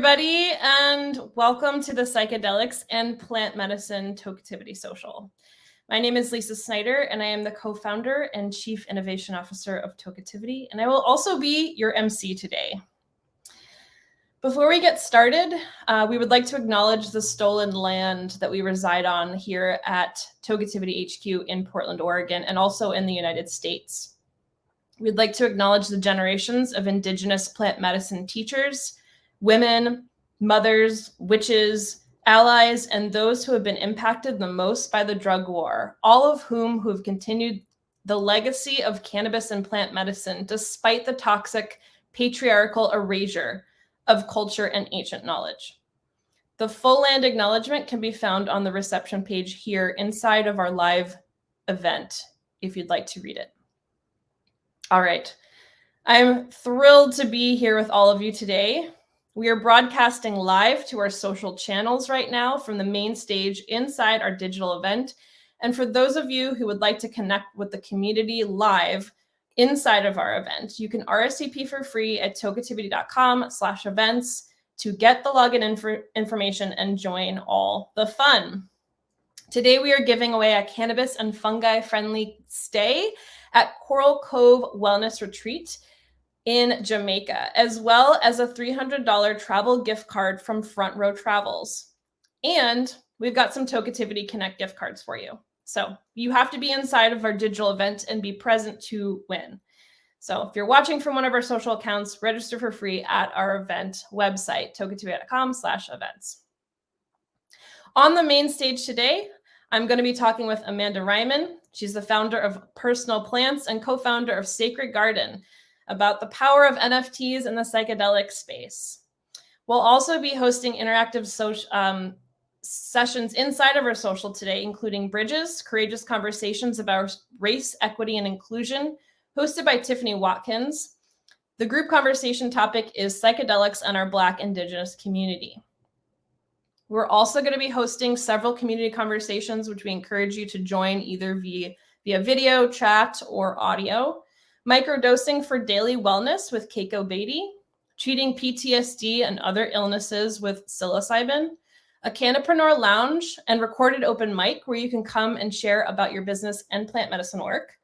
everybody, and welcome to the Psychedelics and Plant Medicine Tokeativity Social. My name is Lisa Snyder, and I am the co-founder and chief innovation officer of Tokeativity, and I will also be your MC today. Before we get started, we would like to acknowledge the stolen land that we reside on here at Tokeativity HQ in Portland, Oregon, and also in the United States. We'd like to acknowledge the generations of Indigenous plant medicine teachers, women, mothers, witches, allies, and those who have been impacted the most by the drug war, all of whom who have continued the legacy of cannabis and plant medicine despite the toxic patriarchal erasure of culture and ancient knowledge. The full land acknowledgement can be found on the reception page here inside of our live event, if you'd like to read it. All right, I'm thrilled to be here with all of you today. We are broadcasting live to our social channels right now from the main stage inside our digital event. And for those of you who would like to connect with the community live inside of our event, you can RSVP for free at tokeativity.com/events to get the login information and join all the fun. Today, we are giving away a cannabis and fungi-friendly stay at Coral Cove Wellness Retreat in Jamaica, as well as a $300 travel gift card from Front Row Travels. And we've got some Tokeativity Connect gift cards for you. So you have to be inside of our digital event and be present to win. So if you're watching from one of our social accounts, register for free at our event website, tokeativity.com/events. On the main stage today, I'm going to be talking with Amanda Ryman. She's the founder of Personal Plants and co-founder of Sacred Garden, about the power of NFTs in the psychedelic space. We'll also be hosting interactive sessions inside of our social today, including Bridges, Courageous Conversations about Race, Equity, and Inclusion, hosted by Tiffany Watkins. The group conversation topic is Psychedelics and our Black Indigenous community. We're also going to be hosting several community conversations, which we encourage you to join either via video, chat, or audio. Microdosing for daily wellness with Keiko Beatty, treating PTSD and other illnesses with Psilocybin, a Cannapreneur lounge and recorded open mic where you can come and share about your business and plant medicine work.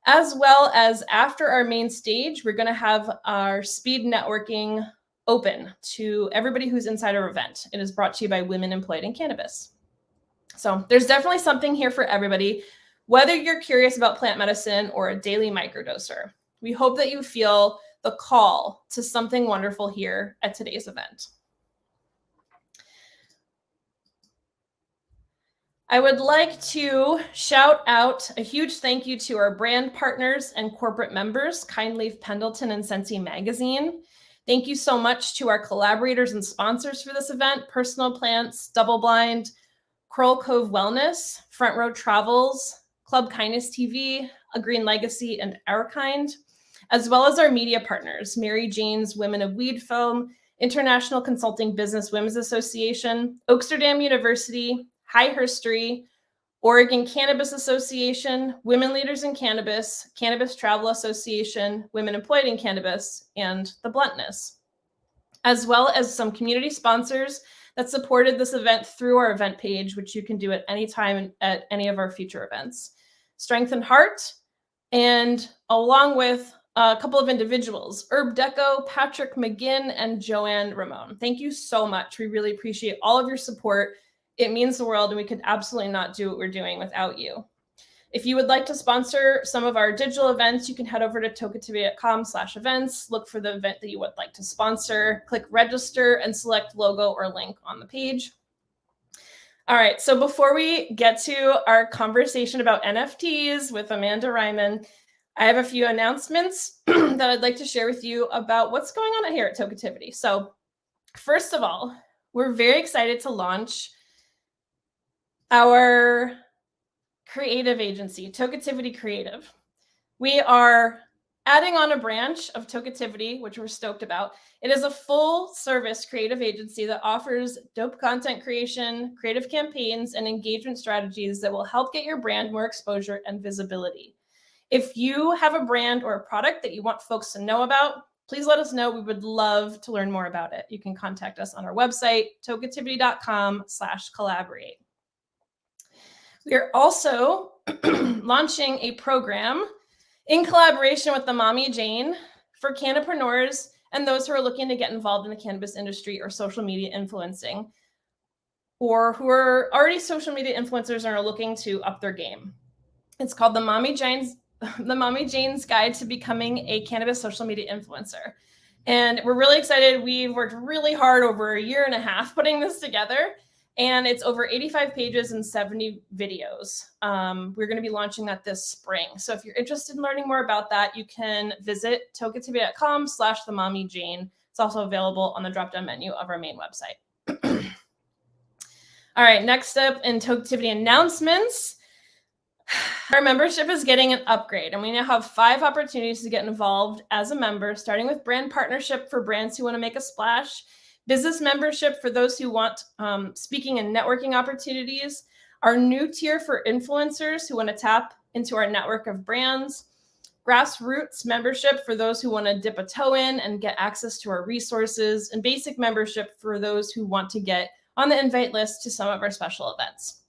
As well as after our main stage, we're going to have our speed networking open to everybody who's inside our event. It is brought to you by Women Employed in Cannabis. So there's definitely something here for everybody, whether you're curious about plant medicine or a daily microdoser. We hope that you feel the call to something wonderful here at today's event. I would like to shout out a huge thank you to our brand partners and corporate members, Kindleaf Pendleton and Sensi Magazine. Thank you so much to our collaborators and sponsors for this event, Personal Plants, Double Blind, Coral Cove Wellness, Front Row Travels, Club Kindness TV, A Green Legacy, and Our Kind, as well as our media partners, Mary Jane's Women of Weed Foam, International Consulting Business Women's Association, Oaksterdam University, High Herstory, Oregon Cannabis Association, Women Leaders in Cannabis, Cannabis Travel Association, Women Employed in Cannabis, and The Bluntness, as well as some community sponsors that supported this event through our event page, which you can do at any time at any of our future events. Strength and Heart, and along with a couple of individuals, Herb Deco, Patrick McGinn, and Joanne Ramon. Thank you so much. We really appreciate all of your support. It means the world, and we could absolutely not do what we're doing without you. If you would like to sponsor some of our digital events, you can head over to tokeativity.com/events, look for the event that you would like to sponsor, click register, and select logo or link on the page. All right, so before we get to our conversation about NFTs with Amanda Ryman, I have a few announcements that I'd like to share with you about what's going on here at Tokeativity. So first of all, we're very excited to launch our creative agency, Tokeativity Creative. We are adding on a branch of Tokeativity, which we're stoked about. It is a full-service creative agency that offers dope content creation, creative campaigns, and engagement strategies that will help get your brand more exposure and visibility. If you have a brand or a product that you want folks to know about, please let us know. We would love to learn more about it. You can contact us on our website, tokeativity.com/collaborate. We are also launching a program in collaboration with the Mommy Jane for Cannapreneurs and those who are looking to get involved in the cannabis industry or social media influencing, or who are already social media influencers and are looking to up their game. It's called the Mommy Jane's Guide to Becoming a Cannabis Social Media Influencer. And we're really excited. We've worked really hard over a year and a half putting this together. And it's over 85 pages and 70 videos. We're going to be launching that this spring. So if you're interested in learning more about that, you can visit tokeativity.com/themommyjane. It's also available on the drop-down menu of our main website. All right, next up in Tokeativity announcements. Our membership is getting an upgrade, and we now have 5 opportunities to get involved as a member, starting with brand partnership for brands who want to make a splash, business membership for those who want speaking and networking opportunities, our new tier for influencers who want to tap into our network of brands, grassroots membership for those who want to dip a toe in and get access to our resources, and basic membership for those who want to get on the invite list to some of our special events.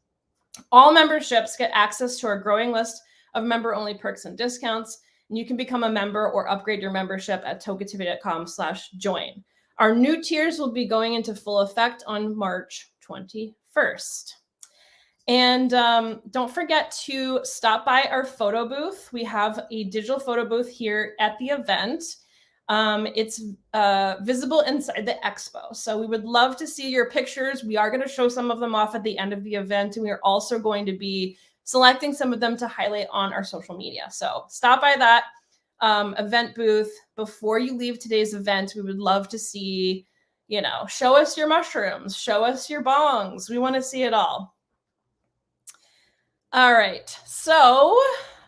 All memberships get access to our growing list of member-only perks and discounts, and you can become a member or upgrade your membership at tokeativity.com/join. Our new tiers will be going into full effect on March 21st. And don't forget to stop by our photo booth. We have a digital photo booth here at the event. It's visible inside the expo. So we would love to see your pictures. We are going to show some of them off at the end of the event, and we are also going to be selecting some of them to highlight on our social media. So stop by that event booth before you leave today's event. We would love to see, show us your mushrooms, show us your bongs. We want to see it all. All right. So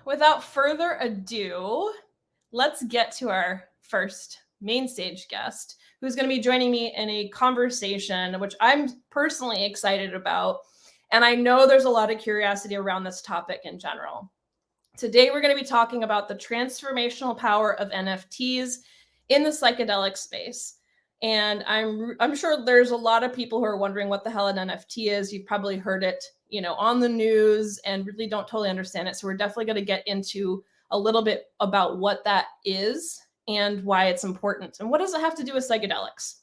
without further ado, let's get to our first main stage guest, who's going to be joining me in a conversation, which I'm personally excited about. And I know there's a lot of curiosity around this topic in general. Today, we're going to be talking about the transformational power of NFTs in the psychedelic space. And I'm sure there's a lot of people who are wondering what the hell an NFT is. You've probably heard it, on the news and really don't totally understand it. So we're definitely going to get into a little bit about what that is and why it's important. And what does it have to do with psychedelics?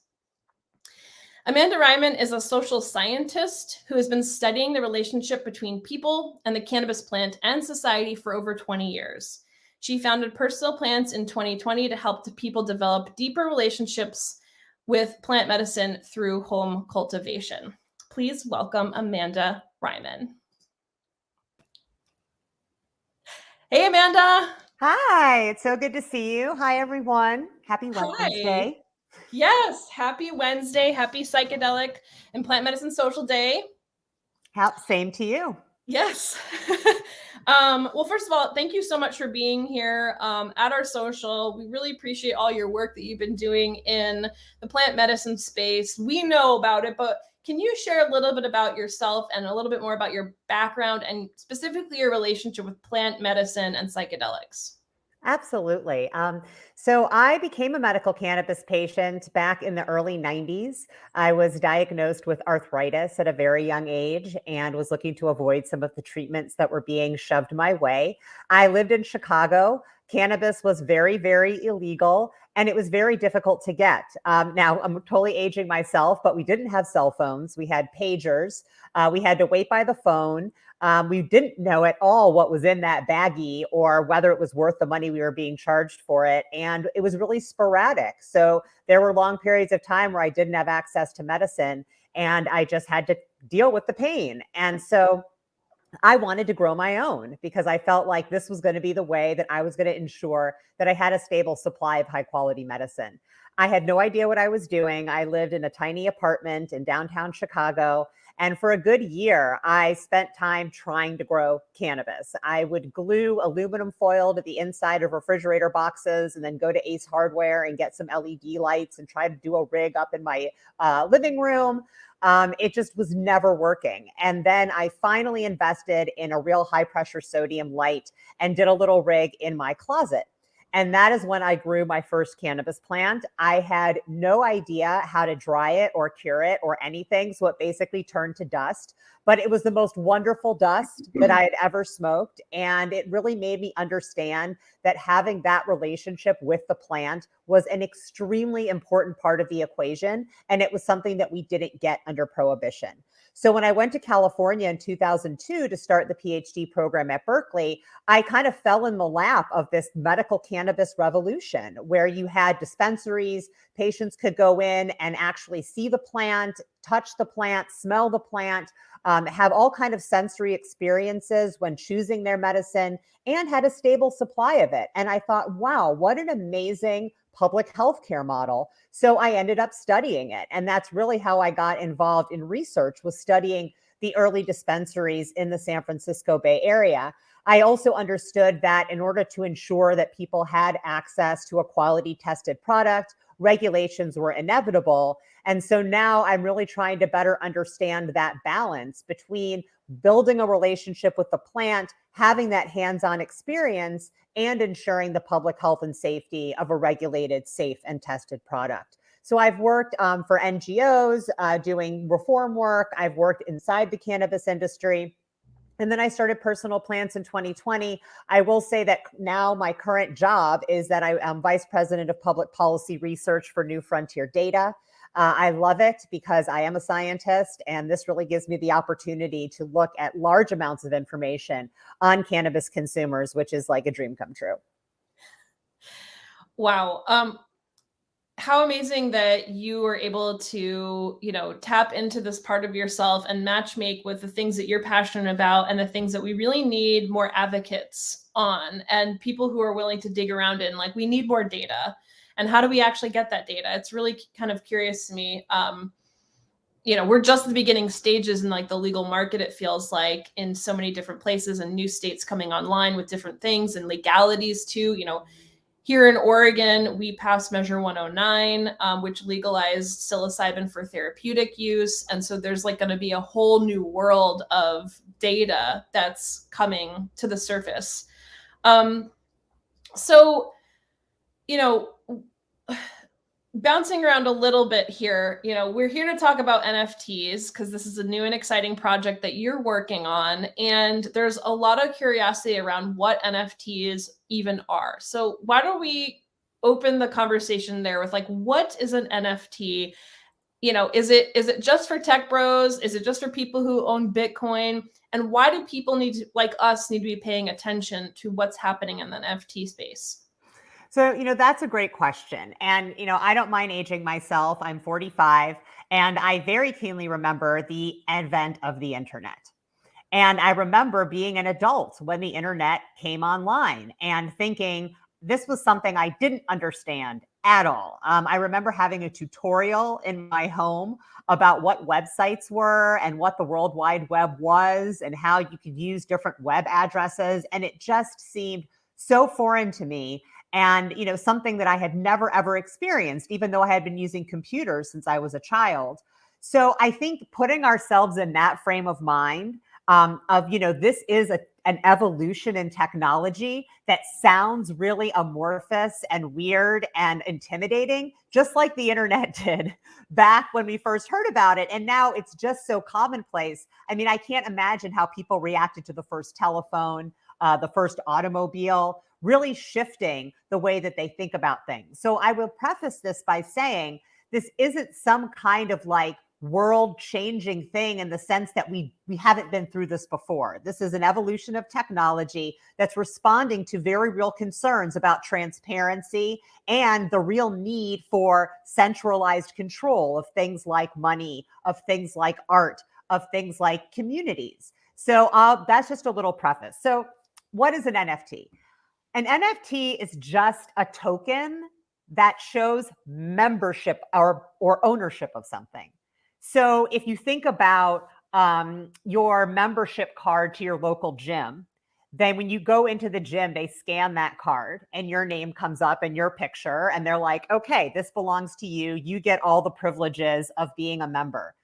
Amanda Reimann is a social scientist who has been studying the relationship between people and the cannabis plant and society for over 20 years. She founded Personal Plants in 2020 to help people develop deeper relationships with plant medicine through home cultivation. Please welcome Amanda Reimann. Hey, Amanda. Hi, it's so good to see you. Hi, everyone. Happy Wednesday. Yes, happy Wednesday. Happy Psychedelic and Plant Medicine Social Day. Same to you. Yes. Well, first of all, thank you so much for being here at our social. We really appreciate all your work that you've been doing in the plant medicine space. We know about it, but can you share a little bit about yourself and a little bit more about your background and specifically your relationship with plant medicine and psychedelics? Absolutely. So I became a medical cannabis patient back in the early 90s. I was diagnosed with arthritis at a very young age and was looking to avoid some of the treatments that were being shoved my way. I lived in Chicago. Cannabis was very, very illegal, and it was very difficult to get. Now, I'm totally aging myself, but we didn't have cell phones. We had pagers. We had to wait by the phone. We didn't know at all what was in that baggie or whether it was worth the money we were being charged for it. And it was really sporadic. So there were long periods of time where I didn't have access to medicine and I just had to deal with the pain. And so I wanted to grow my own because I felt like this was going to be the way that I was going to ensure that I had a stable supply of high quality medicine. I had no idea what I was doing. I lived in a tiny apartment in downtown Chicago. And for a good year, I spent time trying to grow cannabis. I would glue aluminum foil to the inside of refrigerator boxes and then go to Ace Hardware and get some LED lights and try to do a rig up in my living room. It just was never working. And then I finally invested in a real high pressure sodium light and did a little rig in my closet. And that is when I grew my first cannabis plant. I had no idea how to dry it or cure it or anything. So it basically turned to dust. But it was the most wonderful dust that I had ever smoked. And it really made me understand that having that relationship with the plant was an extremely important part of the equation. And it was something that we didn't get under prohibition. So when I went to California in 2002 to start the PhD program at Berkeley, I kind of fell in the lap of this medical cannabis revolution where you had dispensaries, patients could go in and actually see the plant, touch the plant, smell the plant, have all kind of sensory experiences when choosing their medicine, and had a stable supply of it. And I thought, wow, what an amazing public healthcare model. So I ended up studying it. And that's really how I got involved in research, was studying the early dispensaries in the San Francisco Bay Area. I also understood that in order to ensure that people had access to a quality tested product, regulations were inevitable. And so now I'm really trying to better understand that balance between building a relationship with the plant, having that hands-on experience, and ensuring the public health and safety of a regulated, safe, and tested product. So I've worked for NGOs doing reform work. I've worked inside the cannabis industry. And then I started Personal Plants in 2020. I will say that now my current job is that I am Vice President of Public Policy Research for New Frontier Data. I love it because I am a scientist, and this really gives me the opportunity to look at large amounts of information on cannabis consumers, which is like a dream come true. Wow. How amazing that you were able to, tap into this part of yourself and match make with the things that you're passionate about and the things that we really need more advocates on, and people who are willing to dig around in. Like, we need more data. And how do we actually get that data? It's really kind of curious to me. We're just at the beginning stages in like the legal market, it feels like, in so many different places, and new states coming online with different things and legalities too. Here in Oregon, we passed Measure 109, which legalized psilocybin for therapeutic use. And so there's like going to be a whole new world of data that's coming to the surface. So, bouncing around a little bit here, we're here to talk about NFTs because this is a new and exciting project that you're working on. And there's a lot of curiosity around what NFTs even are. So why don't we open the conversation there with like, what is an NFT? Is it just for tech bros? Is it just for people who own Bitcoin? And why do people like us need to be paying attention to what's happening in the NFT space? So, that's a great question. And, I don't mind aging myself. I'm 45, and I very keenly remember the advent of the internet. And I remember being an adult when the internet came online and thinking this was something I didn't understand at all. I remember having a tutorial in my home about what websites were and what the World Wide Web was and how you could use different web addresses. And it just seemed so foreign to me. And, something that I had never, ever experienced, even though I had been using computers since I was a child. So I think putting ourselves in that frame of mind this is an evolution in technology that sounds really amorphous and weird and intimidating, just like the internet did back when we first heard about it. And now it's just so commonplace. I mean, I can't imagine how people reacted to the first telephone, the first automobile, really shifting the way that they think about things. So I will preface this by saying this isn't some kind of like world-changing thing in the sense that we haven't been through this before. This is an evolution of technology that's responding to very real concerns about transparency and the real need for centralized control of things like money, of things like art, of things like communities. So that's just a little preface. So what is an NFT? An NFT is just a token that shows membership or ownership of something. So if you think about your membership card to your local gym, then when you go into the gym, they scan that card and your name comes up and your picture, and they're like, okay, this belongs to you. You get all the privileges of being a member.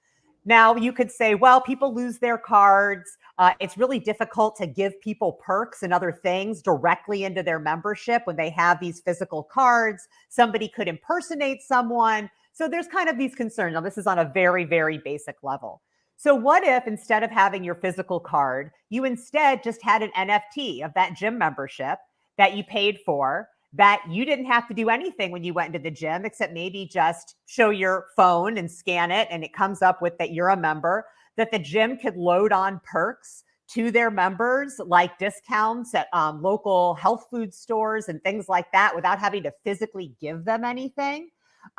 Now, you could say, well, people lose their cards. It's really difficult to give people perks and other things directly into their membership when they have these physical cards. Somebody could impersonate someone. So there's kind of these concerns. Now, this is on a very, very basic level. So what if instead of having your physical card, you instead just had an NFT of that gym membership that you paid for, that you didn't have to do anything when you went into the gym, except maybe just show your phone and scan it, and it comes up with that you're a member, that the gym could load on perks to their members, like discounts at local health food stores and things like that, without having to physically give them anything.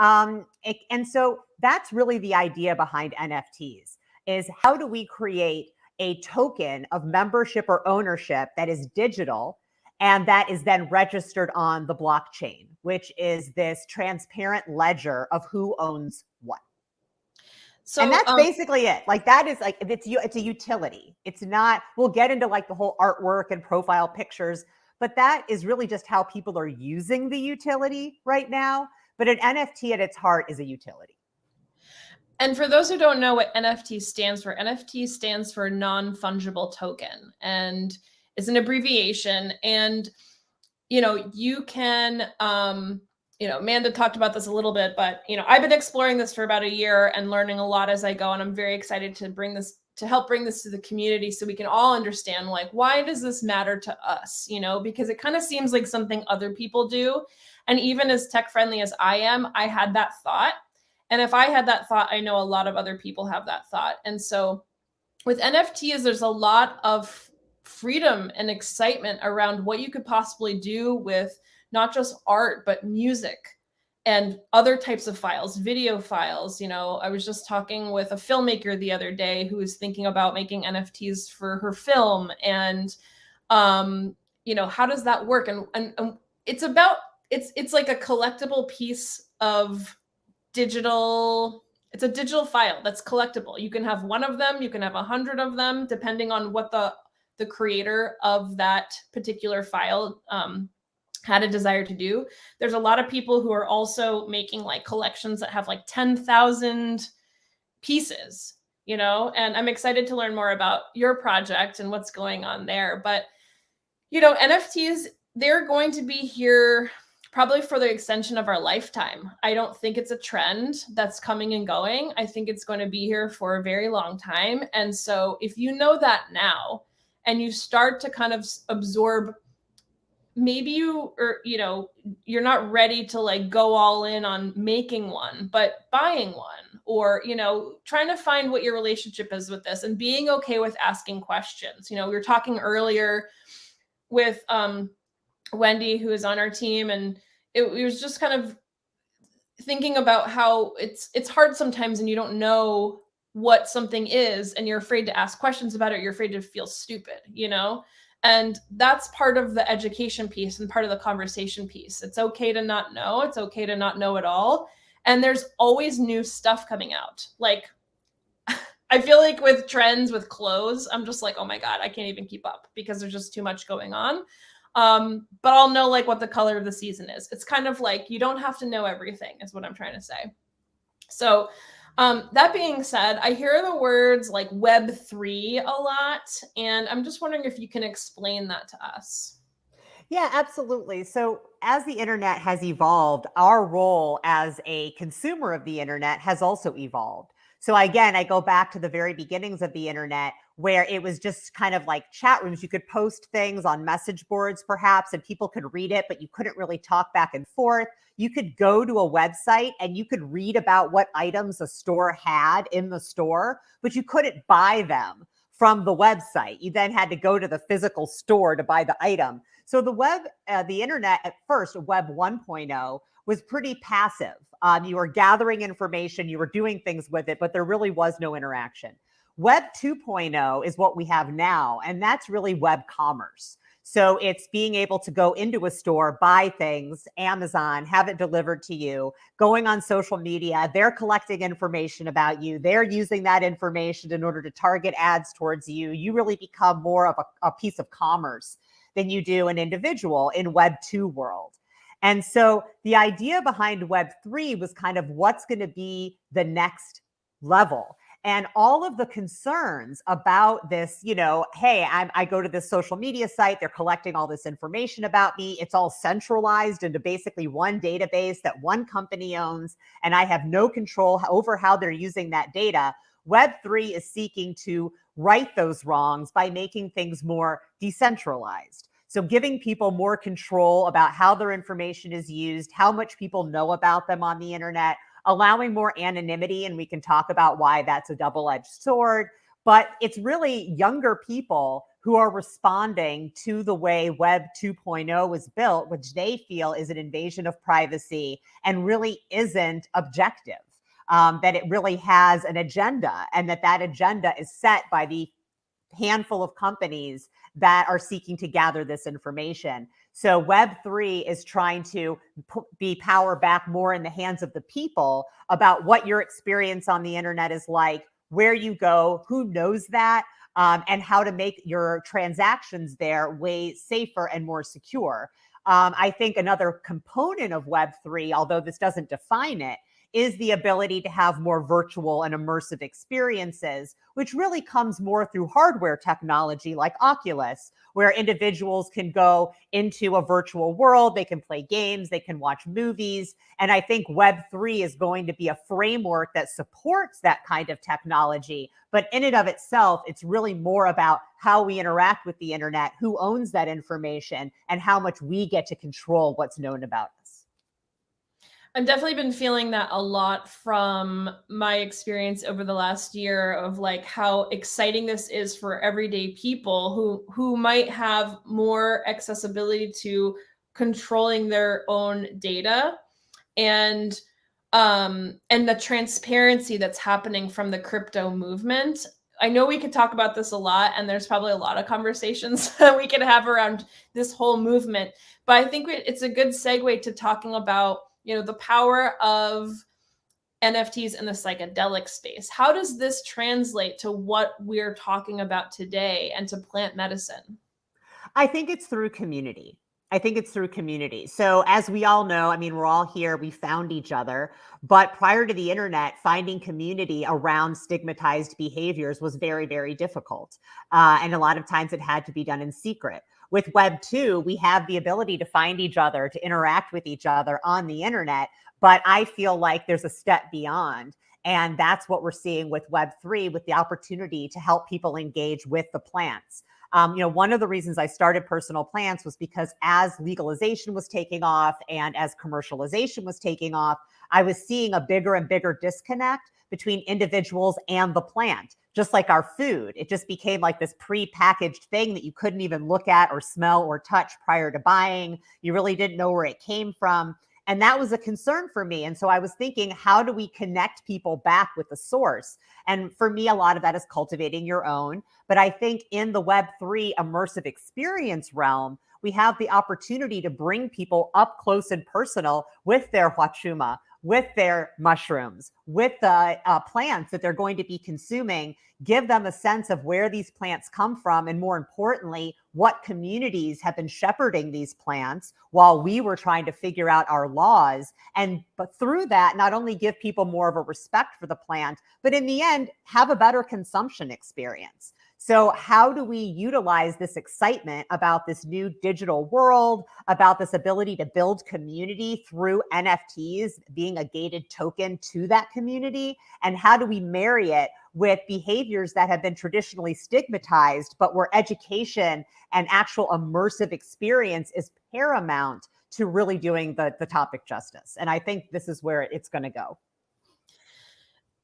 And so that's really the idea behind NFTs, is how do we create a token of membership or ownership that is digital, and that is then registered on the blockchain, which is this transparent ledger of who owns what. So, and that's basically it. Like, that is like, it's a utility. It's not, we'll get into like the whole artwork and profile pictures, but that is really just how people are using the utility right now. But an NFT at its heart is a utility. And for those who don't know what NFT stands for, NFT stands for non-fungible token, and it's an abbreviation. And, you can, Amanda talked about this a little bit, but, I've been exploring this for about a year and learning a lot as I go. And I'm very excited to help bring this to the community so we can all understand, like, why does this matter to us? Because it kind of seems like something other people do. And even as tech friendly as I am, I had that thought. And if I had that thought, I know a lot of other people have that thought. And so with NFTs, there's a lot of freedom and excitement around what you could possibly do with not just art, but music and other types of files, video files. I was just talking with a filmmaker the other day who was thinking about making NFTs for her film. And, how does that work? And it's like a collectible piece of it's a digital file that's collectible. You can have one of them, you can have 100 of them, depending on what the creator of that particular file had a desire to do. There's a lot of people who are also making like collections that have like 10,000 pieces, and I'm excited to learn more about your project and what's going on there. But, NFTs, they're going to be here probably for the extension of our lifetime. I don't think it's a trend that's coming and going. I think it's going to be here for a very long time. And so if you know that now and you start to kind of absorb, maybe you're not ready to like go all in on making one, but buying one, or, trying to find what your relationship is with this and being okay with asking questions. We were talking earlier with, Wendy, who is on our team, and it was just kind of thinking about how it's hard sometimes and you don't know what something is and you're afraid to ask questions about it. You're afraid to feel stupid, and that's part of the education piece and part of the conversation piece. It's okay to not know. It's okay to not know it all. And there's always new stuff coming out. Like, I feel like with trends, with clothes, I'm just like, oh my God, I can't even keep up because there's just too much going on. But I'll know like what the color of the season is. It's kind of like, you don't have to know everything is what I'm trying to say. So that being said, I hear the words like Web3 a lot, and I'm just wondering if you can explain that to us. Yeah, absolutely. So as the internet has evolved, our role as a consumer of the internet has also evolved. So again, I go back to the very beginnings of the internet, where it was just kind of like chat rooms. You could post things on message boards perhaps, and people could read it, but you couldn't really talk back and forth. You could go to a website and you could read about what items a store had in the store, but you couldn't buy them from the website. You then had to go to the physical store to buy the item. So the internet at first, Web 1.0, was pretty passive. You were gathering information, you were doing things with it, but there really was no interaction. Web 2.0 is what we have now, and that's really web commerce. So it's being able to go into a store, buy things, Amazon, have it delivered to you, going on social media. They're collecting information about you. They're using that information in order to target ads towards you. You really become more of a piece of commerce than you do an individual in Web 2 world. And so the idea behind Web 3 was kind of what's going to be the next level. And all of the concerns about this, hey, I go to this social media site, they're collecting all this information about me. It's all centralized into basically one database that one company owns, and I have no control over how they're using that data. Web3 is seeking to right those wrongs by making things more decentralized. So giving people more control about how their information is used, how much people know about them on the internet, allowing more anonymity, and we can talk about why that's a double-edged sword. But it's really younger people who are responding to the way Web 2.0 was built, which they feel is an invasion of privacy and really isn't objective, that it really has an agenda, and that agenda is set by the handful of companies that are seeking to gather this information. So Web3 is trying to be power back more in the hands of the people about what your experience on the internet is like, where you go, who knows that, and how to make your transactions there way safer and more secure. I think another component of Web3, although this doesn't define it, is the ability to have more virtual and immersive experiences, which really comes more through hardware technology like Oculus, where individuals can go into a virtual world, they can play games, they can watch movies. And I think Web3 is going to be a framework that supports that kind of technology. But in and of itself, it's really more about how we interact with the internet, who owns that information, and how much we get to control what's known about us. I've definitely been feeling that a lot from my experience over the last year of like how exciting this is for everyday people who might have more accessibility to controlling their own data, and the transparency that's happening from the crypto movement. I know we could talk about this a lot, and there's probably a lot of conversations that we could have around this whole movement, but I think it's a good segue to talking about the power of NFTs in the psychedelic space. How does this translate to what we're talking about today and to plant medicine? I think it's through community. I think it's through community. So as we all know, I mean, we're all here, we found each other, but prior to the internet, finding community around stigmatized behaviors was very, very difficult. And a lot of times it had to be done in secret. With Web 2, we have the ability to find each other, to interact with each other on the internet, but I feel like there's a step beyond. And that's what we're seeing with Web 3, with the opportunity to help people engage with the plants. One of the reasons I started Personal Plants was because as legalization was taking off and as commercialization was taking off, I was seeing a bigger and bigger disconnect between individuals and the plant. Just like our food, it just became like this pre-packaged thing that you couldn't even look at or smell or touch prior to buying. You really didn't know where it came from. And that was a concern for me. And so I was thinking, how do we connect people back with the source? And for me, a lot of that is cultivating your own. But I think in the Web3 immersive experience realm, we have the opportunity to bring people up close and personal with their huachuma, with their mushrooms, with the plants that they're going to be consuming, give them a sense of where these plants come from, and more importantly, what communities have been shepherding these plants while we were trying to figure out our laws. But through that, not only give people more of a respect for the plant, but in the end, have a better consumption experience. So how do we utilize this excitement about this new digital world, about this ability to build community through NFTs being a gated token to that community? And how do we marry it with behaviors that have been traditionally stigmatized, but where education and actual immersive experience is paramount to really doing the topic justice? And I think this is where it's going to go.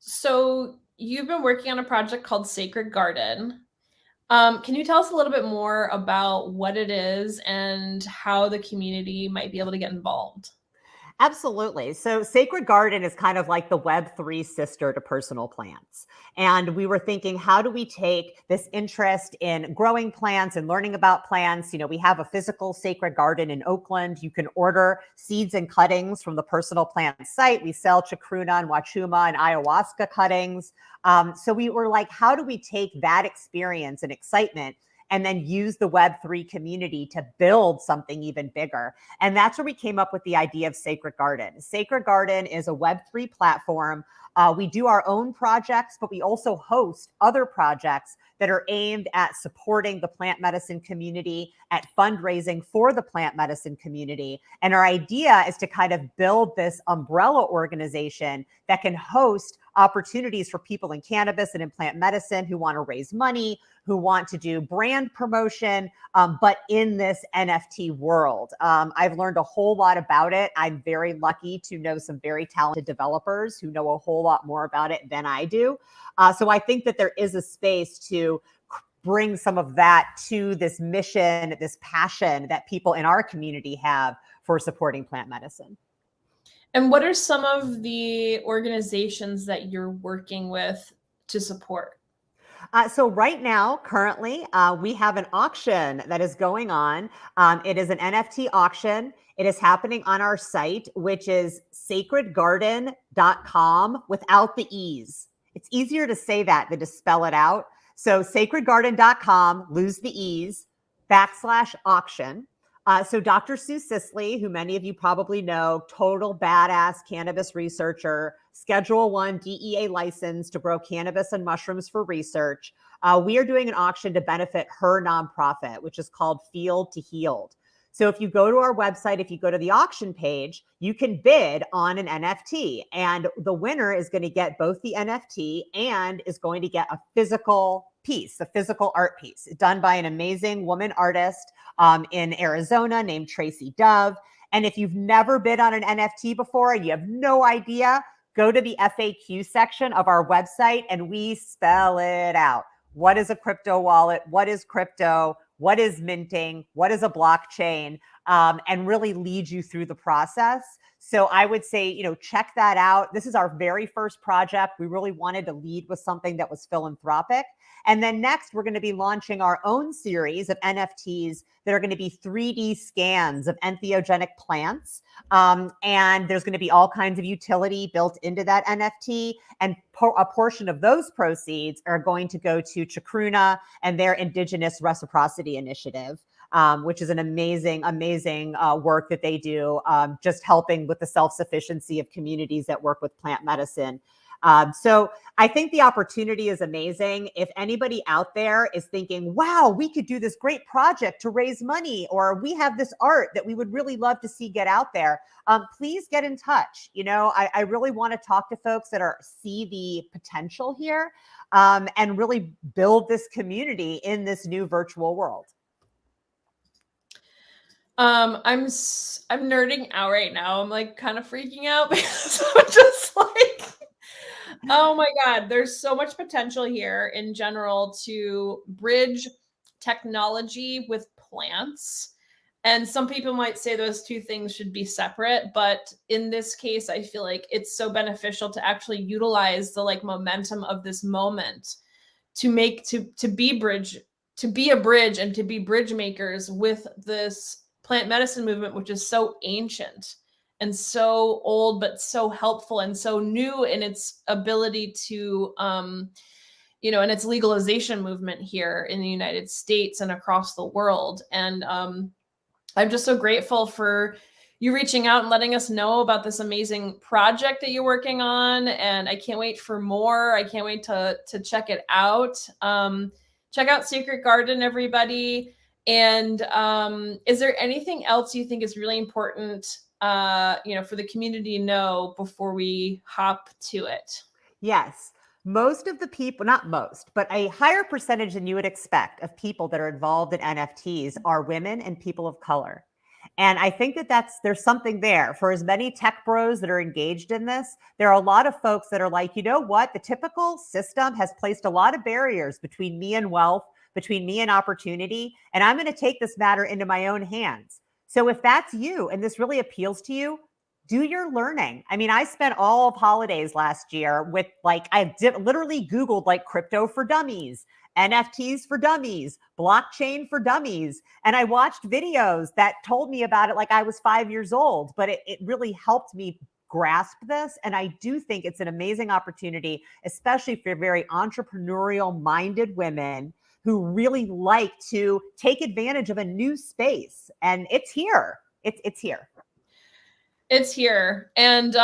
So you've been working on a project called Sacred Garden. Can you tell us a little bit more about what it is and how the community might be able to get involved? Absolutely. So Sacred Garden is kind of like the Web3 sister to Personal Plants. And we were thinking, how do we take this interest in growing plants and learning about plants? We have a physical Sacred Garden in Oakland. You can order seeds and cuttings from the Personal Plant site. We sell chacruna and wachuma and ayahuasca cuttings. So we were like, how do we take that experience and excitement and then use the Web3 community to build something even bigger. And that's where we came up with the idea of Sacred Garden. Sacred Garden is a Web3 platform. We do our own projects, but we also host other projects that are aimed at supporting the plant medicine community, at fundraising for the plant medicine community. And our idea is to kind of build this umbrella organization that can host opportunities for people in cannabis and in plant medicine who want to raise money, who want to do brand promotion, but in this NFT world. I've learned a whole lot about it. I'm very lucky to know some very talented developers who know a whole lot more about it than I do. So I think that there is a space to bring some of that to this mission, this passion that people in our community have for supporting plant medicine. And what are some of the organizations that you're working with to support? So right now, currently, we have an auction that is going on. It is an NFT auction. It is happening on our site, which is sacredgarden.com without the E's. It's easier to say that than to spell it out. So sacredgarden.com, lose the E's, /auction. So Dr. Sue Sisley, who many of you probably know, total badass cannabis researcher, Schedule I DEA license to grow cannabis and mushrooms for research. We are doing an auction to benefit her nonprofit, which is called Field to Healed. So if you go to our website, if you go to the auction page, you can bid on an NFT, and the winner is going to get both the NFT and is going to get a physical piece, a physical art piece done by an amazing woman artist in Arizona named Tracy Dove. And if you've never bid on an NFT before and you have no idea, go to the FAQ section of our website and we spell it out. What is a crypto wallet? What is crypto? What is minting? What is a blockchain? And really lead you through the process. So I would say, check that out. This is our very first project. We really wanted to lead with something that was philanthropic. And then next, we're going to be launching our own series of NFTs that are going to be 3D scans of entheogenic plants. And there's going to be all kinds of utility built into that NFT. And a portion of those proceeds are going to go to Cannapreneur and their Indigenous reciprocity initiative, which is an amazing work that they do, just helping with the self-sufficiency of communities that work with plant medicine. So I think the opportunity is amazing. If anybody out there is thinking, wow, we could do this great project to raise money, or we have this art that we would really love to see get out there, please get in touch. I really want to talk to folks that see the potential here, and really build this community in this new virtual world. I'm nerding out right now. I'm like kind of freaking out because I'm just like, oh my God, there's so much potential here in general to bridge technology with plants. And some people might say those two things should be separate, but in this case, I feel like it's so beneficial to actually utilize the momentum of this moment to be a bridge and to be bridge makers with this plant medicine movement, which is so ancient and so old, but so helpful and so new in its ability to, in its legalization movement here in the United States and across the world. And I'm just so grateful for you reaching out and letting us know about this amazing project that you're working on. And I can't wait for more. I can't wait to check it out. Check out Sacred Garden, everybody. And is there anything else you think is really important, for the community to know before we hop to it? Yes. Most of the people, not most, but a higher percentage than you would expect of people that are involved in NFTs are women and people of color. And I think that there's something there for as many tech bros that are engaged in this. There are a lot of folks that are like, you know what? The typical system has placed a lot of barriers between me and wealth, between me and opportunity. And I'm going to take this matter into my own hands. So if that's you and this really appeals to you, do your learning. I mean, I spent all of holidays last year with literally Googled crypto for dummies, NFTs for dummies, blockchain for dummies. And I watched videos that told me about it like I was 5 years old, but it really helped me grasp this. And I do think it's an amazing opportunity, especially for very entrepreneurial minded women who really like to take advantage of a new space. And it's here. It's here. It's here. And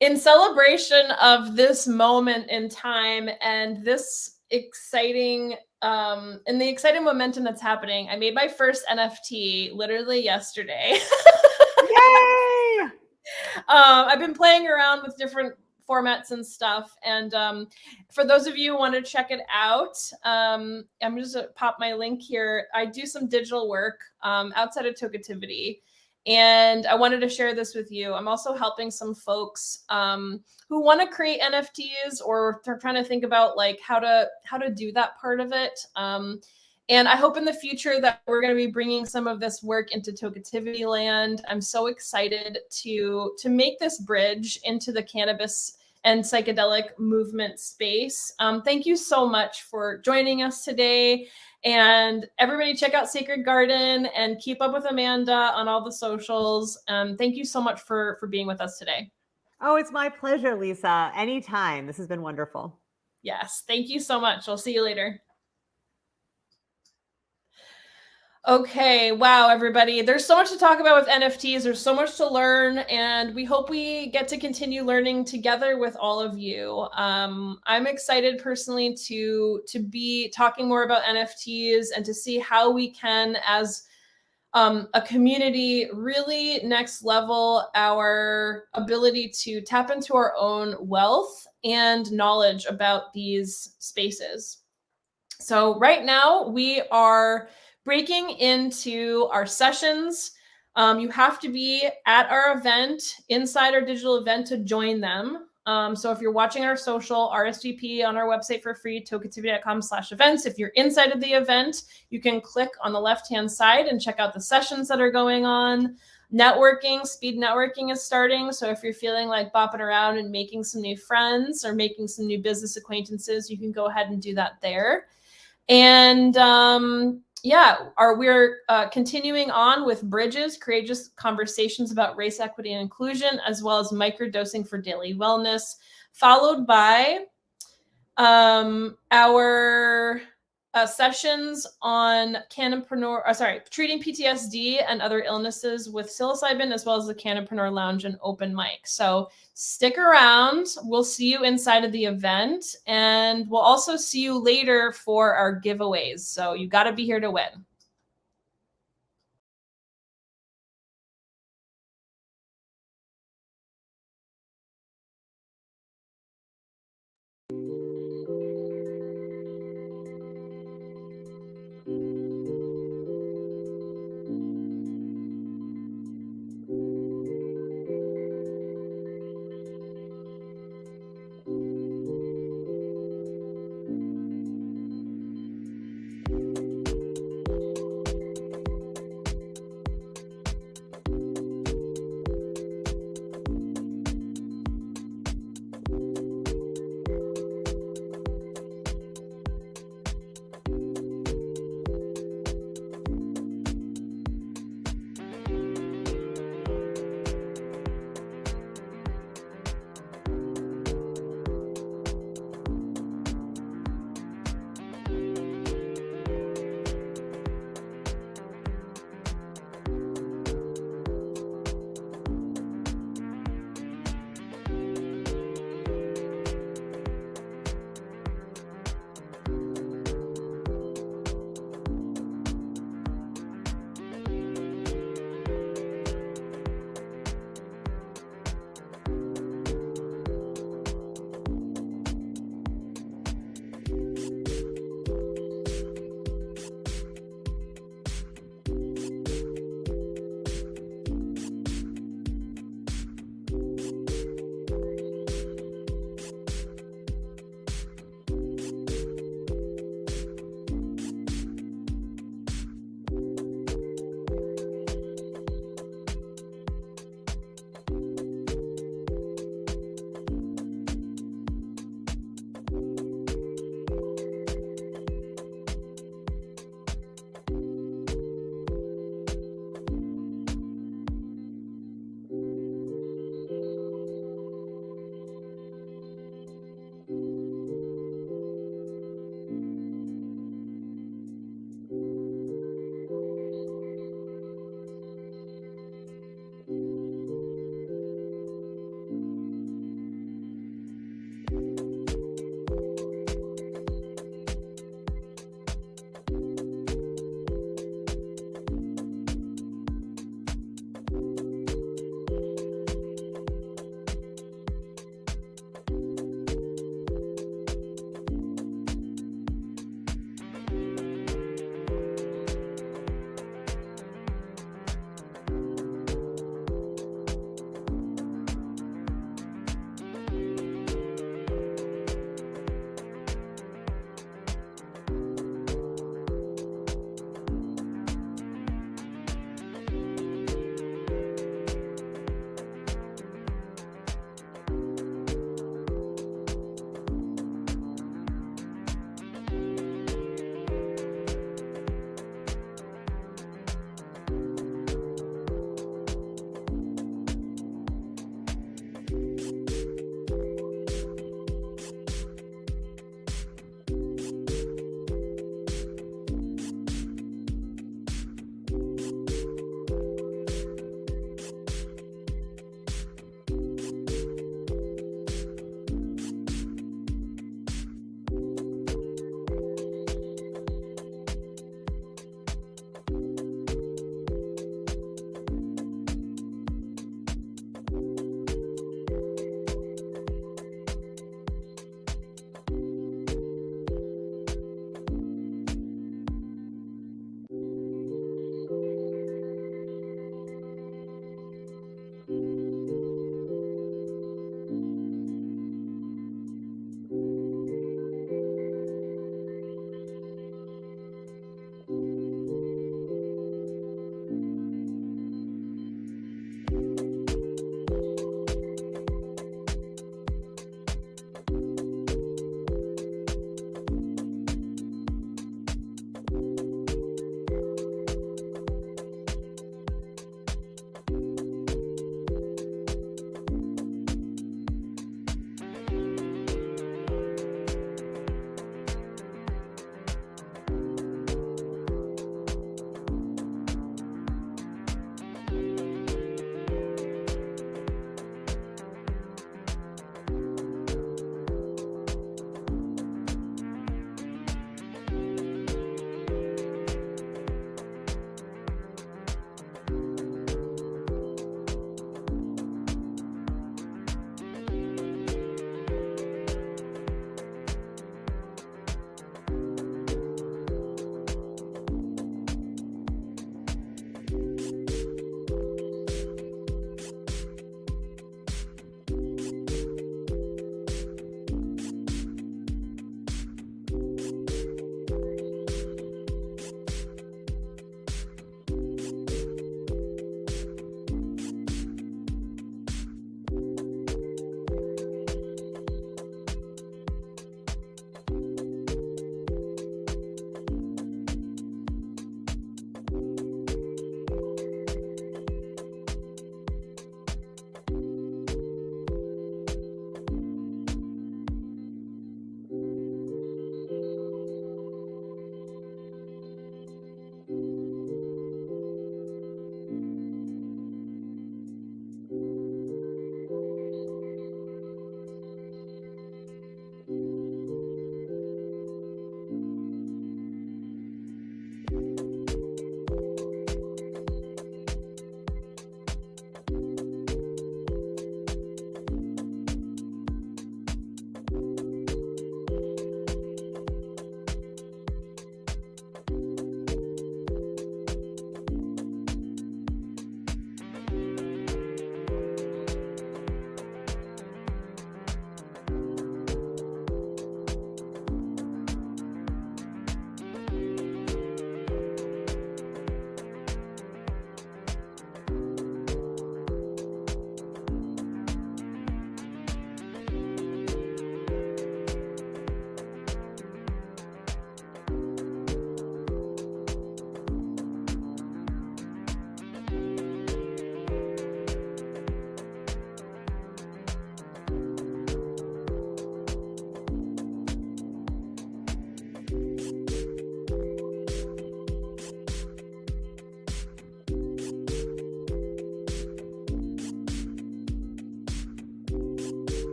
in celebration of this moment in time and this exciting and the exciting momentum that's happening, I made my first NFT literally yesterday. Yay! I've been playing around with different formats and stuff. And for those of you who want to check it out, I'm just going to pop my link here. I do some digital work outside of Tokeativity. And I wanted to share this with you. I'm also helping some folks who want to create NFTs, or they're trying to think about like how to do that part of it. And I hope in the future that we're going to be bringing some of this work into Tokeativity land. I'm so excited to make this bridge into the cannabis and psychedelic movement space. Thank you so much for joining us today. And everybody check out Sacred Garden and keep up with Amanda on all the socials. Thank you so much for being with us today. Oh, it's my pleasure, Lisa. Anytime. This has been wonderful. Yes, thank you so much. I'll see you later. Okay, wow, everybody. There's so much to talk about with NFTs. There's so much to learn, and we hope we get to continue learning together with all of you. I'm excited personally to be talking more about NFTs and to see how we can, as a community, really next level our ability to tap into our own wealth and knowledge about these spaces. So right now we are breaking into our sessions. You have to be at our event, inside our digital event, to join them. So if you're watching our social, RSVP on our website for free, tokeativity.com/events. If you're inside of the event, you can click on the left-hand side and check out the sessions that are going on. Networking, speed networking is starting. So if you're feeling like bopping around and making some new friends or making some new business acquaintances, you can go ahead and do that there. And we're continuing on with Bridges, Courageous Conversations about Race, Equity, and Inclusion, as well as Microdosing for Daily Wellness, followed by our sessions on treating PTSD and other illnesses with Psilocybin, as well as the Cannapreneur Lounge and open mic. So stick around. We'll see you inside of the event, and we'll also see you later for our giveaways. So you got to be here to win.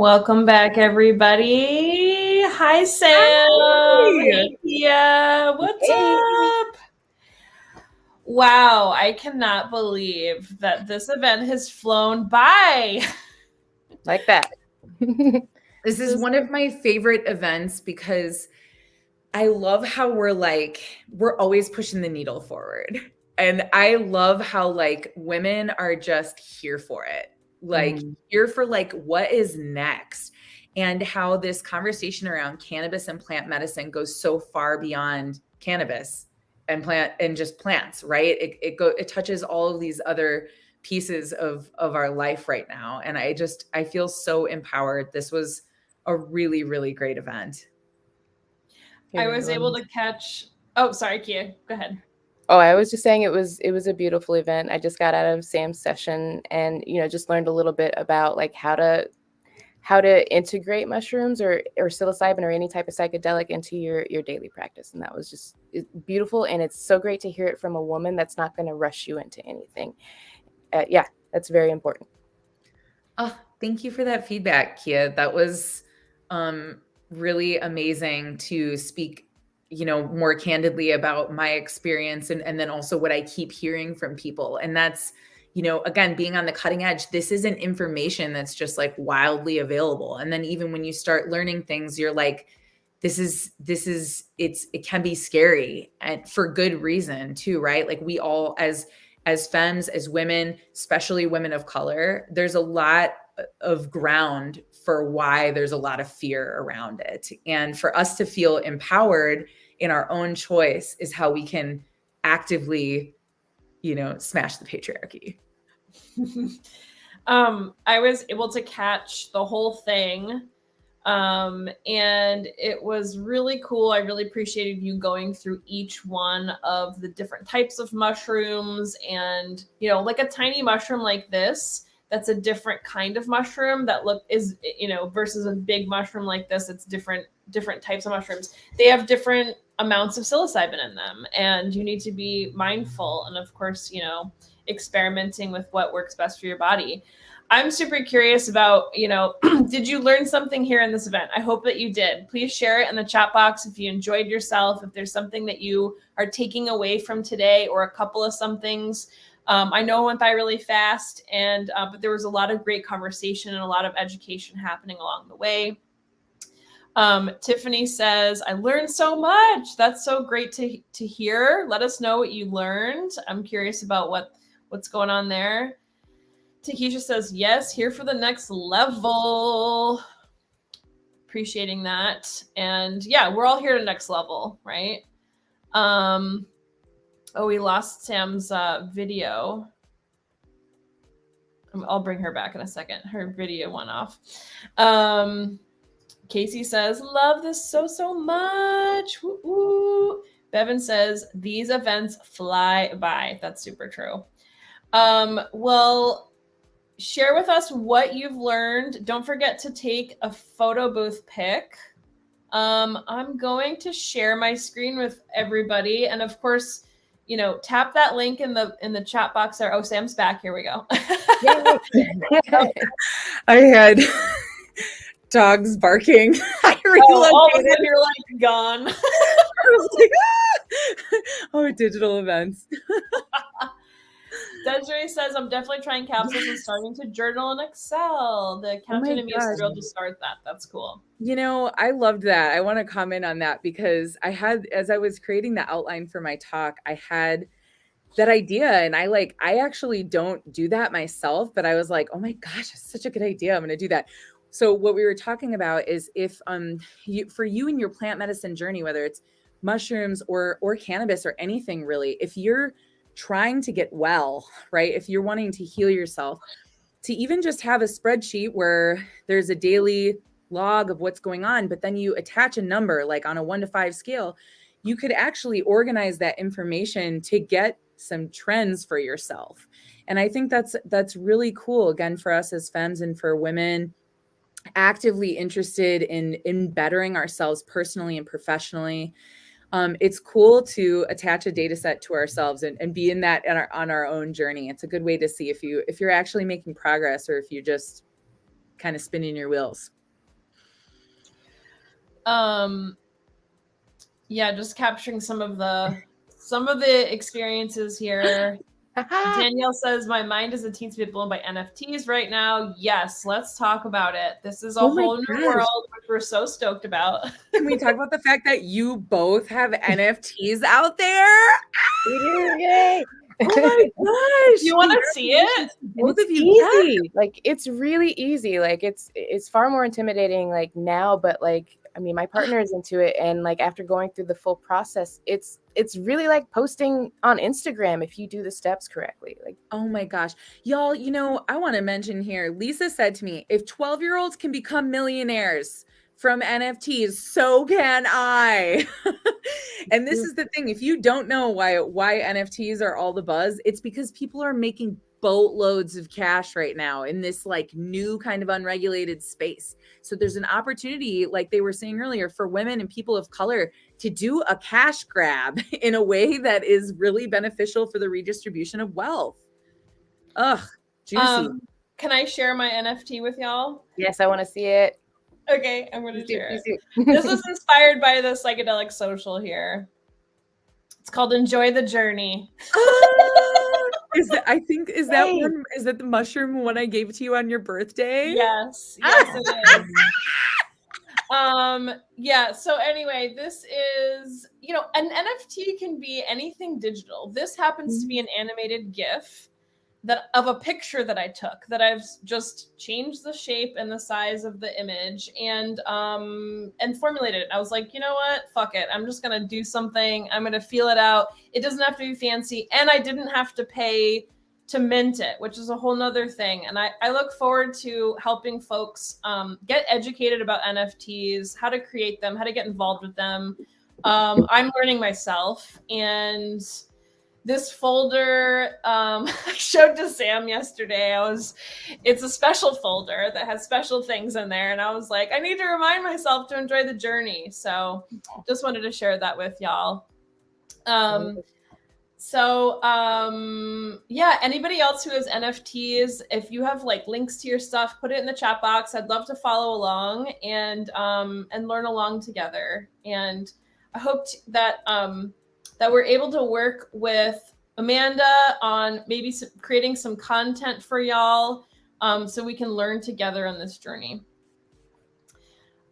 Welcome back, everybody. Hi, Sam. Hi. Hey, Kia. What's Hey. up? Wow, I cannot believe that this event has flown by. Like that. This is one of my favorite events because I love how we're always pushing the needle forward. And I love how women are just here for it. Here for what is next, and how this conversation around cannabis and plant medicine goes so far beyond cannabis and just plants, right? It touches all of these other pieces of our life right now. And I feel so empowered. This was a really, really great event. I was able to catch. Oh, sorry, Kia. Go ahead. Oh, I was just saying it was a beautiful event. I just got out of Sam's session and just learned a little bit about how to integrate mushrooms or psilocybin or any type of psychedelic into your daily practice. And that was just beautiful. And it's so great to hear it from a woman that's not going to rush you into anything. Yeah, that's very important. Oh, thank you for that feedback, Kia. That was really amazing to speak more candidly about my experience and then also what I keep hearing from people. And that's, again, being on the cutting edge, this isn't information that's just wildly available. And then even when you start learning things, you're like, it can be scary, and for good reason too, right? We all as femmes, as women, especially women of color, there's a lot of ground for why there's a lot of fear around it. And for us to feel empowered in our own choice is how we can actively, smash the patriarchy. I was able to catch the whole thing. And it was really cool. I really appreciated you going through each one of the different types of mushrooms, and like a tiny mushroom like this, that's a different kind of mushroom that versus a big mushroom like this. It's different types of mushrooms. They have different amounts of psilocybin in them, and you need to be mindful, and of course experimenting with what works best for your body. I'm super curious about, did you learn something here in this event? I hope that you did. Please share it in the chat box if you enjoyed yourself, if there's something that you are taking away from today, or a couple of some things. I know it went by really fast, but there was a lot of great conversation and a lot of education happening along the way. Tiffany says, I learned so much. That's so great to hear. Let us know what you learned. I'm curious about what's going on there. Takesha says, yes, here for the next level. Appreciating that. And yeah, we're all here to next level, right? Oh, we lost Sam's video. I'll bring her back in a second. Her video went off. Casey says, love this so much. Woo-woo. Bevan says, these events fly by. That's super true. Well, share with us what you've learned. Don't forget to take a photo booth pic. I'm going to share my screen with everybody. And of course, tap that link in the chat box there. Oh, Sam's back. Here we go. I had dogs barking. I relocated. All of a sudden you're gone. I was like, oh, digital events. Desiree says, I'm definitely trying capsules and starting to journal in Excel. The accountant in me is thrilled to start that. That's cool. I loved that. I want to comment on that because as I was creating the outline for my talk, I had that idea, and I actually don't do that myself, but I was like, oh my gosh, it's such a good idea. I'm going to do that. So what we were talking about is if for you in your plant medicine journey, whether it's mushrooms or cannabis or anything really, if you're trying to get well, right? If you're wanting to heal yourself, to even just have a spreadsheet where there's a daily log of what's going on, but then you attach a number on a 1 to 5 scale, you could actually organize that information to get some trends for yourself. And I think that's really cool, again, for us as femmes and for women actively interested in bettering ourselves personally and professionally. It's cool to attach a data set to ourselves and be in that on our own journey. It's a good way to see if you're actually making progress or if you just kind of spinning your wheels? Yeah, just capturing some of the experiences here. Danielle says, my mind is a teensy bit blown by NFTs right now. Yes, let's talk about it. This is a whole new world, which we're so stoked about. Can we talk about the fact that you both have NFTs out there? We do, yay! Oh my gosh! You want to see it? Both It's of you, easy. Like, it's really easy. Like, it's far more intimidating like now, but like, I mean, my partner is into it, and like after going through the full process, it's really like posting on Instagram if you do the steps correctly. Like, oh my gosh, y'all, you know, I want to mention here, Lisa said to me, if 12-year-olds can become millionaires from NFTs, so can I. And this is the thing, if you don't know why NFTs are all the buzz, it's because people are making boatloads of cash right now in this like new kind of unregulated space. So there's an opportunity, like they were saying earlier, for women and people of color to do a cash grab in a way that is really beneficial for the redistribution of wealth. Ugh, juicy. Can I share my NFT with y'all? yes, I want to see it. Okay, I'm going to share it. it. This is inspired by the Psychedelic social here. It's called Enjoy the Journey. Is that the mushroom one I gave to you on your birthday? Yes, it is. Yeah, so anyway, this is, you know, an NFT can be anything digital. This happens to be an animated GIF of a picture that I took, that I've just changed the shape and the size of the image and formulated it. I was like, you know what? Fuck it. I'm just gonna do something. I'm gonna feel it out. It doesn't have to be fancy, and I didn't have to pay to mint it, which is a whole nother thing. And I look forward to helping folks get educated about NFTs, how to create them, how to get involved with them. I'm learning myself, and this folder I showed to Sam yesterday. It's a special folder that has special things in there. And I was like, I need to remind myself to enjoy the journey. So just wanted to share that with y'all. Yeah, anybody else who has NFTs, if you have like links to your stuff, put it in the chat box. I'd love to follow along and learn along together. And I hope that we're able to work with Amanda on maybe creating some content for y'all, so we can learn together on this journey.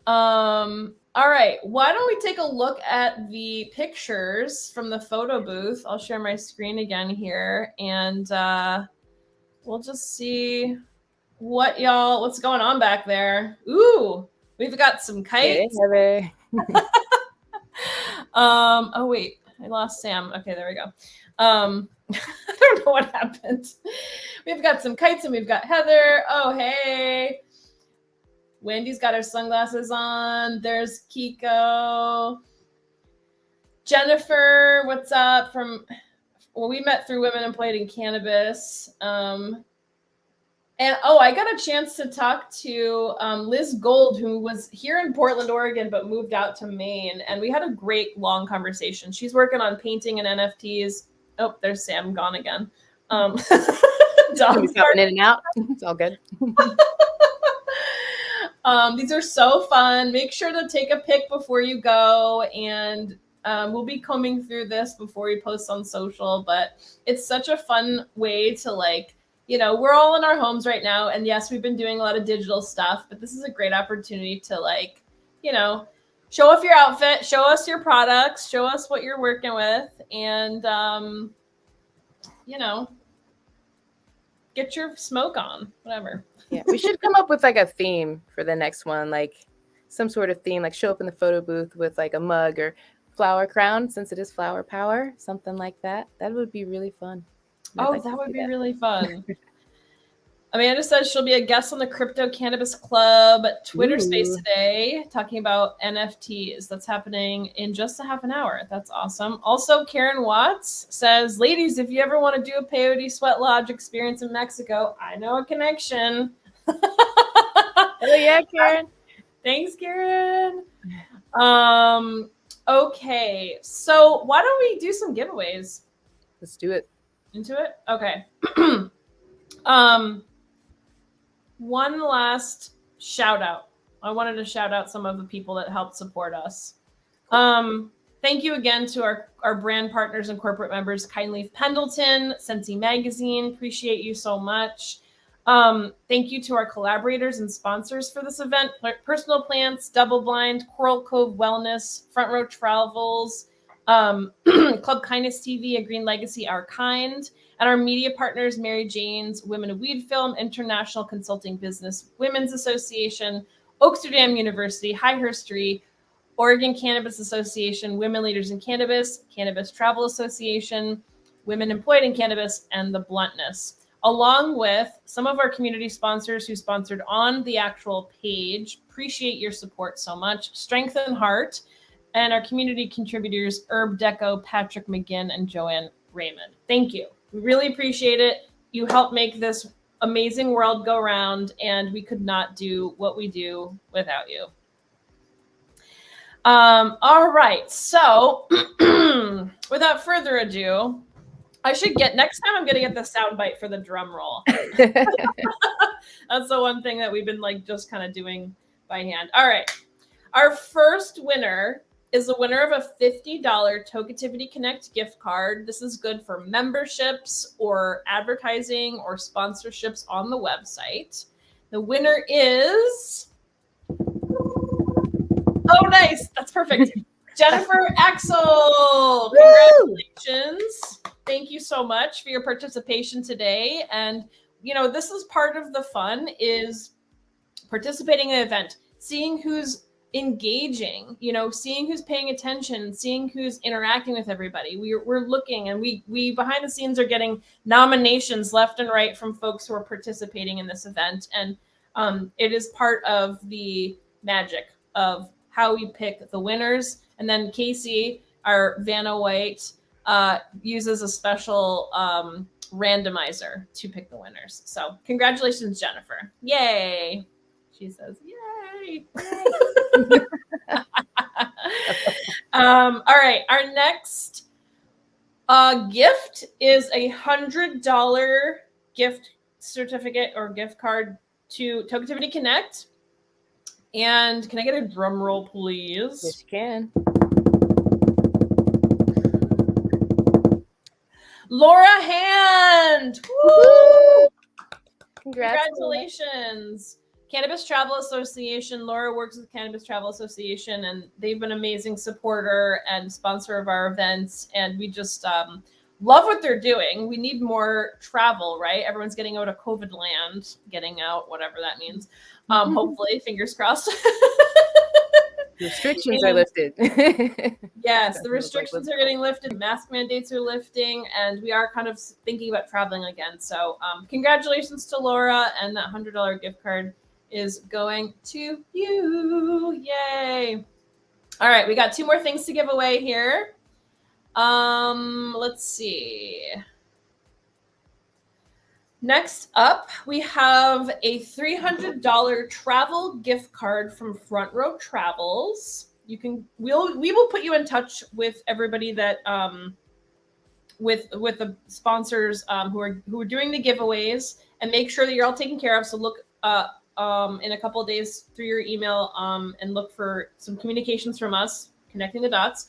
All right, why don't we take a look at the pictures from the photo booth? I'll share my screen again here, and we'll just see what's going on back there. Ooh, we've got some kites. Oh wait, I lost Sam. Okay, there we go. I don't know what happened. We've got some kites and we've got Heather. Oh, hey. Wendy's got her sunglasses on. There's Kiko. Jennifer, what's up? We met through Women Employed in Cannabis. And I got a chance to talk to Liz Gold, who was here in Portland, Oregon, but moved out to Maine. And we had a great long conversation. She's working on painting and NFTs. Oh, there's Sam gone again. Dog's coming in and out. It's all good. These are so fun. Make sure to take a pic before you go, and we'll be combing through this before we post on social. But it's such a fun way to, like, you know, we're all in our homes right now, and yes, we've been doing a lot of digital stuff, but this is a great opportunity to, like, you know, show off your outfit, show us your products, show us what you're working with, and you know, get your smoke on, whatever. Yeah, we should come up with like a theme for the next one, like some sort of theme, like show up in the photo booth with like a mug or flower crown, since it is flower power, something like that. That would be really fun. That would be really fun. Amanda says she'll be a guest on the Crypto Cannabis Club Twitter space today, talking about NFTs. That's happening in just a half an hour. That's awesome. Also, Karen Watts says, ladies, if you ever want to do a peyote sweat lodge experience in Mexico, I know a connection. Oh yeah, Karen. Thanks, Karen. Okay, so why don't we do some giveaways? Let's do it. Into it? Okay. One last shout out. I wanted to shout out some of the people that helped support us. Thank you again to our brand partners and corporate members, Kindleaf Pendleton, Sensi Magazine. Appreciate you so much. Thank you to our collaborators and sponsors for this event, Personal Plants, Double Blind, Coral Cove Wellness, Front Row Travels, Club Kindness TV, A Green Legacy, Our Kind, and our media partners, Mary Jane's Women of Weed Film, International Consulting Business Women's Association, Oaksterdam University, High Herstory, Oregon Cannabis Association, Women Leaders in Cannabis, Cannabis Travel Association, Women Employed in Cannabis, and The Bluntness, along with some of our community sponsors who sponsored on the actual page. Appreciate your support so much. Strength and Heart, and our community contributors, Herb Deco, Patrick McGinn, and Joanne Raymond. Thank you. We really appreciate it. You help make this amazing world go round, and we could not do what we do without you. All right. So without further ado, next time I'm going to get the sound bite for the drum roll. That's the one thing that we've been like just kind of doing by hand. All right. Our first winner is the winner of a $50 Tokeativity Connect gift card. This is good for memberships or advertising or sponsorships on the website. The winner is... Oh, nice. That's perfect. Jennifer Axel. Congratulations. Thank you so much for your participation today. And, you know, this is part of the fun, is participating in an event, seeing who's engaging, you know, seeing who's paying attention, seeing who's interacting with everybody. We're looking, and we behind the scenes are getting nominations left and right from folks who are participating in this event. And it is part of the magic of how we pick the winners. And then Casey, our Vanna White, uses a special randomizer to pick the winners. So congratulations, Jennifer. Yay. She says, yay. All right. Our next gift is a $100 gift certificate or gift card to Tokeativity Connect. And can I get a drum roll, please? Yes, you can. Laura Hand. Woo! Congratulations. Cannabis Travel Association. Laura works with Cannabis Travel Association, and they've been an amazing supporter and sponsor of our events. And we just love what they're doing. We need more travel, right? Everyone's getting out of COVID land, getting out, whatever that means. Hopefully, fingers crossed. Restrictions are lifted. Yes, the restrictions are getting lifted. Mask mandates are lifting, and we are kind of thinking about traveling again. So congratulations to Laura, and that $100 gift card is going to you. Yay. All right, we got 2 more things to give away here. Let's see. Next up, we have a $300 travel gift card from Front Row Travels. We will put you in touch with everybody that with the sponsors who are doing the giveaways, and make sure that you're all taken care of. So look in a couple of days through your email and look for some communications from us, connecting the dots.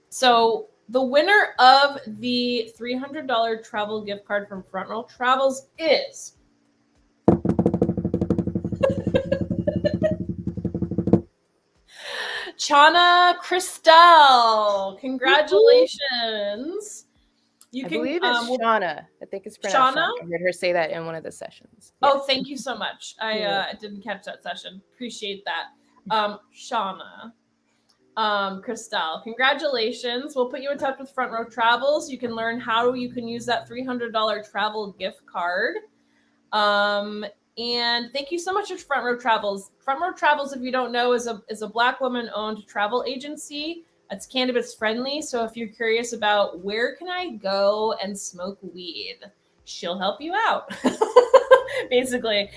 So the winner of the $300 travel gift card from Front Row Travels is Chana Cristal. Congratulations. I believe it's Shauna. I think it's pronounced Shauna. I heard her say that in one of the sessions. Yes. Oh, thank you so much. I didn't catch that session. Appreciate that. Shauna. Cristal, congratulations. We'll put you in touch with Front Row Travels. You can learn how you can use that $300 travel gift card. And thank you so much to Front Row Travels. Front Row Travels, if you don't know, is a Black woman-owned travel agency. It's cannabis friendly. So if you're curious about where can I go and smoke weed, she'll help you out, basically.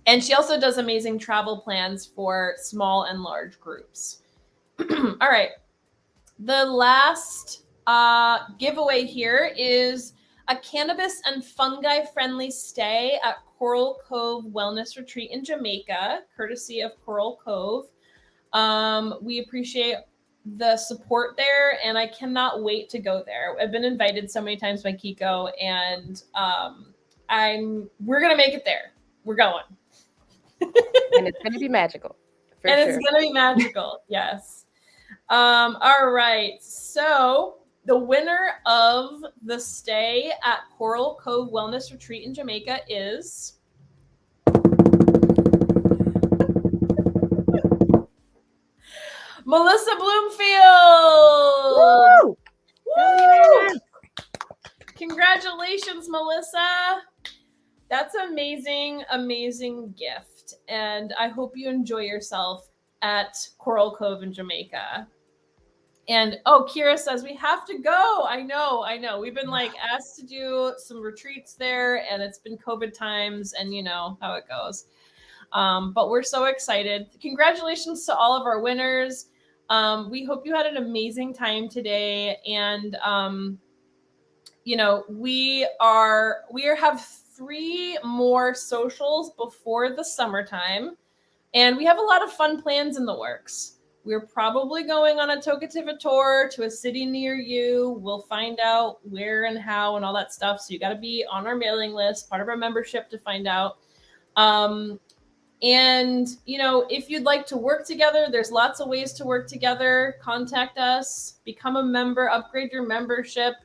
And she also does amazing travel plans for small and large groups. All right. The last giveaway here is a cannabis and fungi-friendly stay at Coral Cove Wellness Retreat in Jamaica, courtesy of Coral Cove. We appreciate the support there, and I cannot wait to go there. I've been invited so many times by Kiko, and we're gonna make it there. We're going. And it's gonna be magical. And it's gonna be magical, yes. All right. So the winner of the stay at Coral Cove Wellness Retreat in Jamaica is Melissa Bloomfield. Woo! Woo! Congratulations, Melissa. That's amazing, amazing gift. And I hope you enjoy yourself at Coral Cove in Jamaica. And Kira says we have to go. I know. We've been asked to do some retreats there, and it's been COVID times, and you know how it goes. But we're so excited. Congratulations to all of our winners. We hope you had an amazing time today. And we have 3 more socials before the summertime, and we have a lot of fun plans in the works. We're probably going on a Tokeativity tour to a city near you. We'll find out where and how and all that stuff. So you got to be on our mailing list, part of our membership to find out. And, if you'd like to work together, there's lots of ways to work together. Contact us, become a member, upgrade your membership.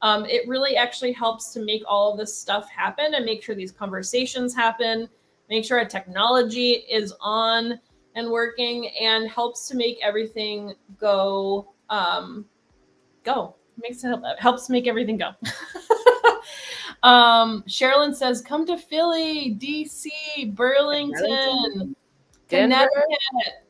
It really actually helps to make all of this stuff happen and make sure these conversations happen, make sure our technology is on and working, and helps to make everything go. Helps make everything go. Sherilyn says, come to Philly, DC, Burlington, Connecticut.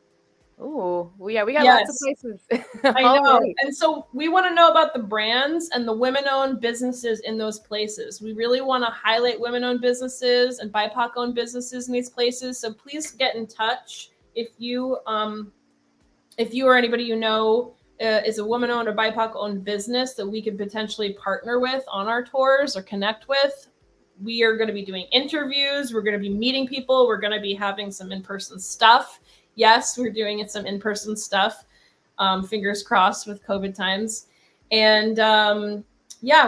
Oh, we got lots of places. I know. And so we want to know about the brands and the women-owned businesses in those places. We really want to highlight women-owned businesses and BIPOC-owned businesses in these places. So please get in touch if you or anybody you know is a woman-owned or BIPOC-owned business that we could potentially partner with on our tours or connect with. We are going to be doing interviews. We're going to be meeting people. We're going to be having some in-person stuff. Yes, we're doing some in-person stuff. Fingers crossed with COVID times. And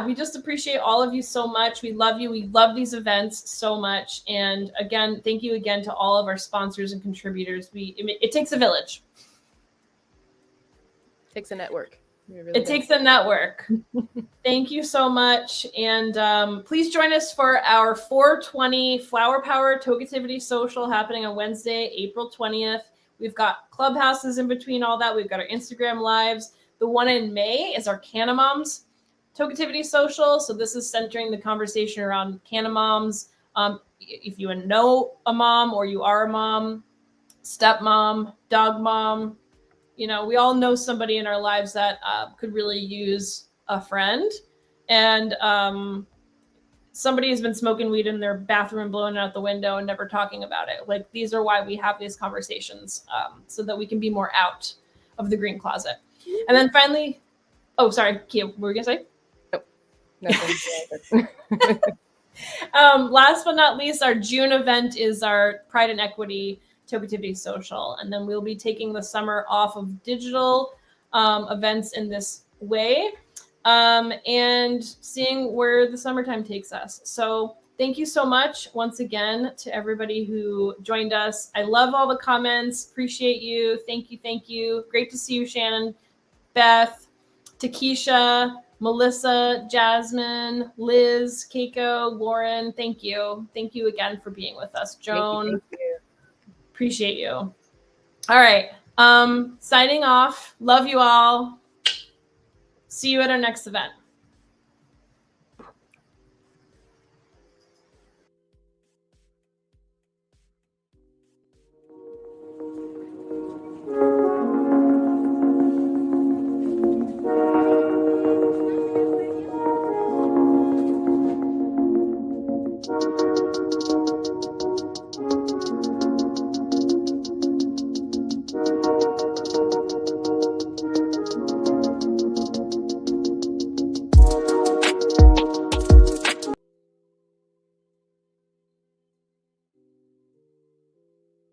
we just appreciate all of you so much. We love you. We love these events so much. And again, thank you again to all of our sponsors and contributors. It takes a village. It takes a network. It takes a network. Thank you so much. And please join us for our 420 Flower Power Tokeativity Social happening on Wednesday, April 20th. We've got clubhouses in between all that. We've got our Instagram lives. The one in May is our Canna Moms Tokeativity Social. So this is centering the conversation around Canna Moms. If you know a mom or you are a mom, stepmom, dog mom, we all know somebody in our lives that could really use a friend. And somebody has been smoking weed in their bathroom and blowing it out the window and never talking about it. These are why we have these conversations, so that we can be more out of the green closet. And then finally, sorry, Kia, what were you going to say? Nothing. Last but not least, our June event is our Pride and Equity Tokeativity Social. And then we'll be taking the summer off of digital events in this way. And seeing where the summertime takes us. So thank you so much once again to everybody who joined us. I love all the comments. Appreciate you. Thank you. Great to see you, Shannon, Beth, Takesha, Melissa, Jasmine, Liz, Keiko, Lauren. Thank you. Thank you again for being with us. Joan, thank you. Appreciate you. All right. Signing off. Love you all. See you at our next event.